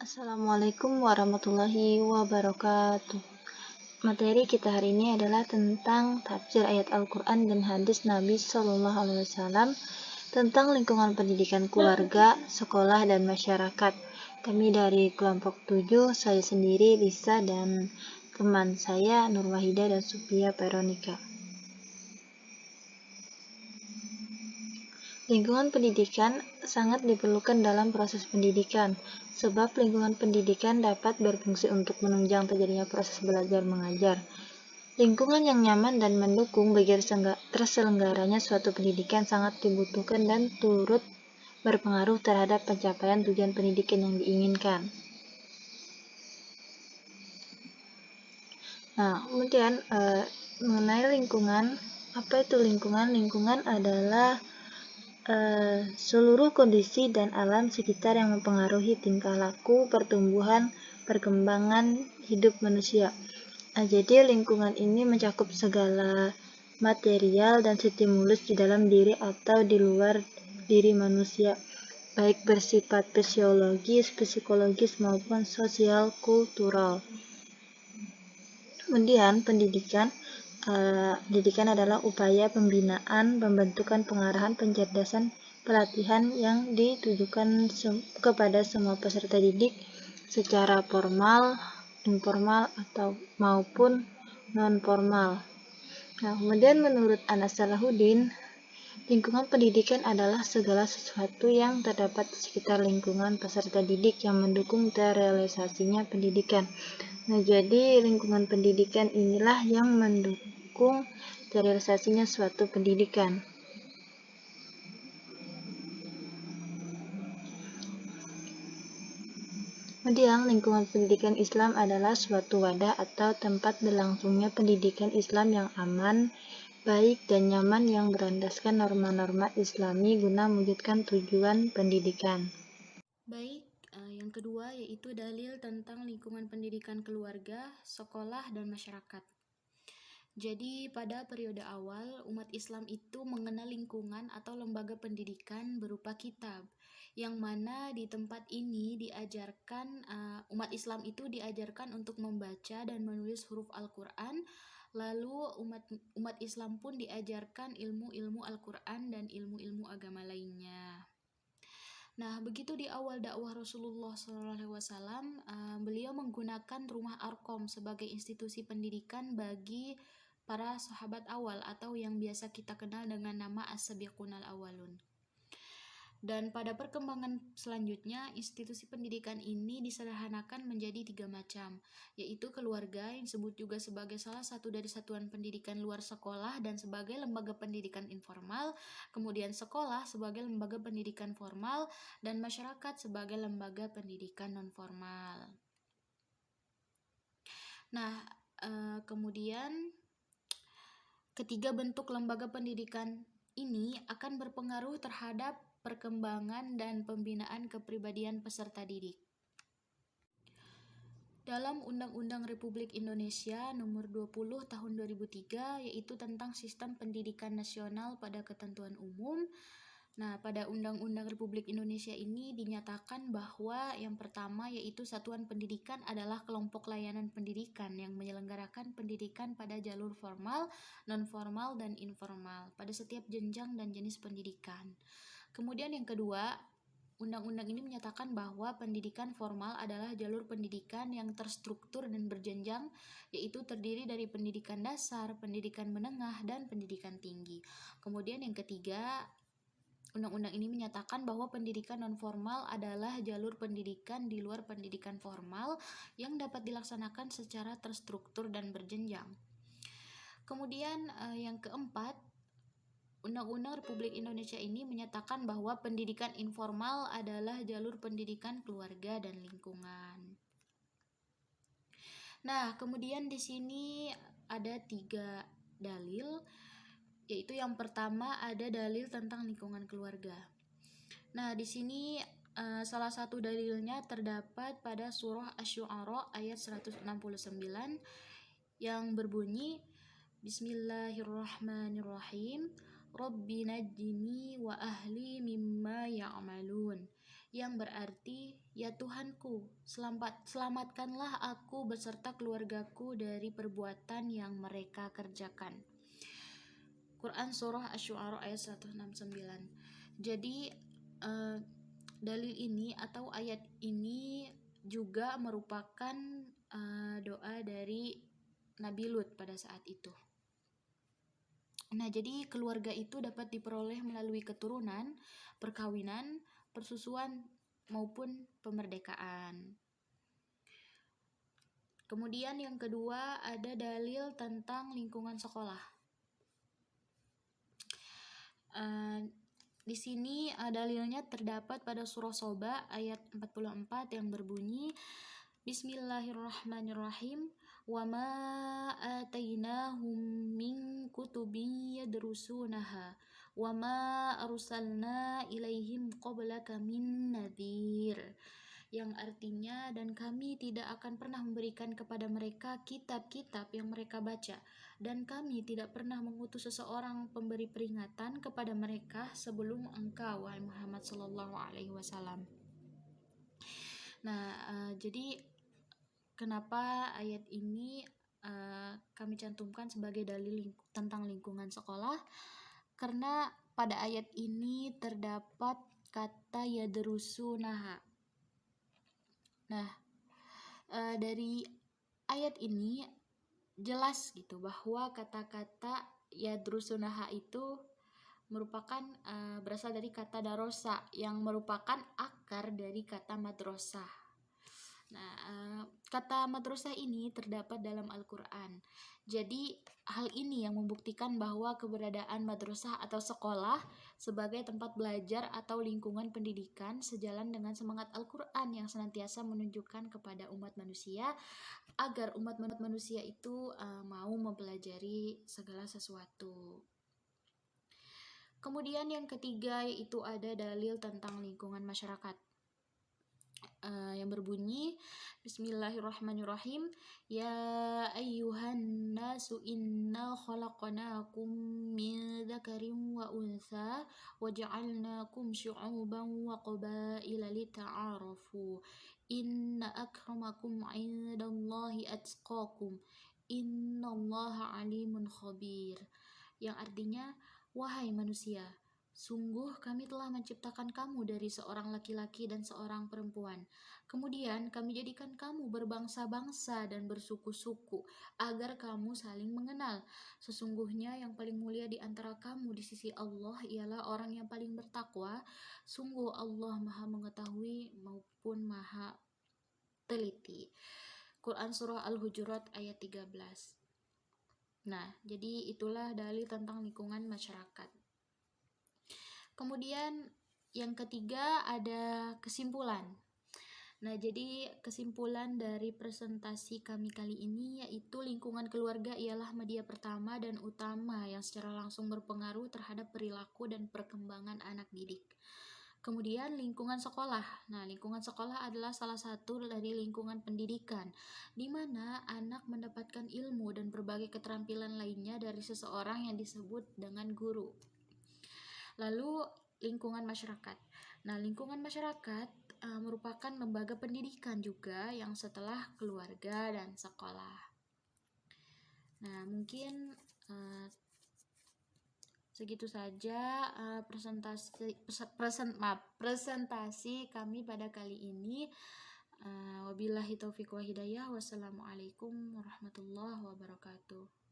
Assalamualaikum warahmatullahi wabarakatuh. Materi kita hari ini adalah tentang tafsir ayat Al-Quran dan hadis Nabi Shallallahu Alaihi Wasallam tentang lingkungan pendidikan keluarga, sekolah, dan masyarakat. Kami dari kelompok 7, saya sendiri, Lisa, dan teman saya, Nur Wahida dan Supia Veronica. Lingkungan pendidikan sangat diperlukan dalam proses pendidikan, sebab lingkungan pendidikan dapat berfungsi untuk menunjang terjadinya proses belajar mengajar. Lingkungan yang nyaman dan mendukung bagi terselenggaranya suatu pendidikan sangat dibutuhkan dan turut berpengaruh terhadap pencapaian tujuan pendidikan yang diinginkan. Nah, kemudian mengenai lingkungan, apa itu lingkungan? Lingkungan adalah seluruh kondisi dan alam sekitar yang mempengaruhi tingkah laku, pertumbuhan, perkembangan hidup manusia. Jadi lingkungan ini mencakup segala material dan stimulus di dalam diri atau di luar diri manusia, baik bersifat fisiologis, psikologis maupun sosial kultural. Kemudian pendidikan adalah upaya pembinaan, pembentukan, pengarahan, pencerdasan, pelatihan yang ditujukan kepada semua peserta didik secara formal, informal, atau maupun non-formal. Nah, kemudian menurut Anas Salahuddin, lingkungan pendidikan adalah segala sesuatu yang terdapat di sekitar lingkungan peserta didik yang mendukung terrealisasinya pendidikan. Nah, jadi lingkungan pendidikan inilah yang mendukung terrealisasinya suatu pendidikan. Kemudian, lingkungan pendidikan Islam adalah suatu wadah atau tempat berlangsungnya pendidikan Islam yang aman, baik, dan nyaman yang berlandaskan norma-norma Islami guna mewujudkan tujuan pendidikan. Baik, yang kedua yaitu dalil tentang lingkungan pendidikan keluarga, sekolah, dan masyarakat. Jadi pada periode awal, umat Islam itu mengenal lingkungan atau lembaga pendidikan berupa kitab, yang mana di tempat ini diajarkan, umat Islam itu diajarkan untuk membaca dan menulis huruf Al-Quran. Lalu umat Islam pun diajarkan ilmu-ilmu Al-Quran dan ilmu-ilmu agama lainnya. Nah, begitu di awal dakwah Rasulullah SAW, beliau menggunakan Rumah Arkom sebagai institusi pendidikan bagi para sahabat awal atau yang biasa kita kenal dengan nama As-Sabiqunal Awalun. Dan pada perkembangan selanjutnya, institusi pendidikan ini disederhanakan menjadi 3 macam, yaitu keluarga yang disebut juga sebagai salah satu dari satuan pendidikan luar sekolah dan sebagai lembaga pendidikan informal, kemudian sekolah sebagai lembaga pendidikan formal, dan masyarakat sebagai lembaga pendidikan non-formal. Nah, kemudian ketiga bentuk lembaga pendidikan ini akan berpengaruh terhadap perkembangan dan pembinaan kepribadian peserta didik. Dalam Undang-Undang Republik Indonesia Nomor 20 Tahun 2003, yaitu tentang Sistem Pendidikan Nasional pada ketentuan umum. Nah, pada Undang-Undang Republik Indonesia ini dinyatakan bahwa yang pertama yaitu satuan pendidikan adalah kelompok layanan pendidikan yang menyelenggarakan pendidikan pada jalur formal, non-formal, dan informal pada setiap jenjang dan jenis pendidikan. Kemudian yang kedua, Undang-undang ini menyatakan bahwa pendidikan formal adalah jalur pendidikan yang terstruktur dan berjenjang, yaitu terdiri dari pendidikan dasar, pendidikan menengah, dan pendidikan tinggi. Kemudian yang ketiga, Undang-undang ini menyatakan bahwa pendidikan non-formal adalah jalur pendidikan di luar pendidikan formal yang dapat dilaksanakan secara terstruktur dan berjenjang. Kemudian yang keempat, Undang-Undang Republik Indonesia ini menyatakan bahwa pendidikan informal adalah jalur pendidikan keluarga dan lingkungan. Nah, kemudian di sini ada 3 dalil, yaitu yang pertama ada dalil tentang lingkungan keluarga. Nah, di sini salah satu dalilnya terdapat pada surah Asy-Syu'ara ayat 169 yang berbunyi Bismillahirrahmanirrahim. Rabbi najjini wa ahli mimma ya'malun. yang berarti, "Ya Tuhanku, selamatkanlah aku beserta keluargaku dari perbuatan yang mereka kerjakan." Quran Surah Asy-Syu'ara ayat 169. Jadi dalil ini atau ayat ini juga merupakan doa dari Nabi Lut pada saat itu. Nah, jadi keluarga itu dapat diperoleh melalui keturunan, perkawinan, persusuan, maupun pemerdekaan. Kemudian yang kedua ada dalil tentang lingkungan sekolah. Di sini dalilnya terdapat pada surah Soba ayat 44 yang berbunyi, Bismillahirrahmanirrahim, wa ma atainahum min kutubin yadrusunaha wa ma arsalna ilaihim qablaka min nadhir, yang artinya, dan kami tidak akan pernah memberikan kepada mereka kitab-kitab yang mereka baca, dan kami tidak pernah mengutus seseorang pemberi peringatan kepada mereka sebelum engkau, wahai Muhammad sallallahu alaihi wasallam. Nah, jadi kenapa ayat ini kami cantumkan sebagai dalil tentang lingkungan sekolah? Karena pada ayat ini terdapat kata yadrusunaha. Nah, dari ayat ini jelas gitu bahwa kata-kata yadrusunaha itu merupakan berasal dari kata darosa yang merupakan akar dari kata madrasah. Nah, kata madrasah ini terdapat dalam Al-Quran. Jadi hal ini yang membuktikan bahwa keberadaan madrasah atau sekolah sebagai tempat belajar atau lingkungan pendidikan sejalan dengan semangat Al-Quran yang senantiasa menunjukkan kepada umat manusia agar umat manusia itu mau mempelajari segala sesuatu. Kemudian yang ketiga yaitu ada dalil tentang lingkungan masyarakat. Yang berbunyi, Bismillahirrahmanirrahim, Ya ayyuhan nasu inna khalaqnakum min dzakarin wa untha wa ja'alnakum syu'uban wa qabaila lita'arafu, inna akramakum 'indallahi atqakum, innallaha 'alimun khabir. Yang artinya, wahai manusia, sungguh kami telah menciptakan kamu dari seorang laki-laki dan seorang perempuan. Kemudian kami jadikan kamu berbangsa-bangsa dan bersuku-suku agar kamu saling mengenal. Sesungguhnya yang paling mulia di antara kamu di sisi Allah ialah orang yang paling bertakwa. Sungguh Allah Maha mengetahui maupun Maha teliti. Quran Surah Al-Hujurat ayat 13. Nah, jadi itulah dalil tentang lingkungan masyarakat. Kemudian yang ketiga ada kesimpulan. Nah, jadi kesimpulan dari presentasi kami kali ini yaitu lingkungan keluarga ialah media pertama dan utama yang secara langsung berpengaruh terhadap perilaku dan perkembangan anak didik. Kemudian lingkungan sekolah. Nah, lingkungan sekolah adalah salah satu dari lingkungan pendidikan di mana anak mendapatkan ilmu dan berbagai keterampilan lainnya dari seseorang yang disebut dengan guru. Lalu lingkungan masyarakat. Nah, lingkungan masyarakat merupakan lembaga pendidikan juga yang setelah keluarga dan sekolah. Nah, mungkin segitu saja presentasi kami pada kali ini. Wabillahi taufiq wa hidayah. Wassalamualaikum warahmatullahi wabarakatuh.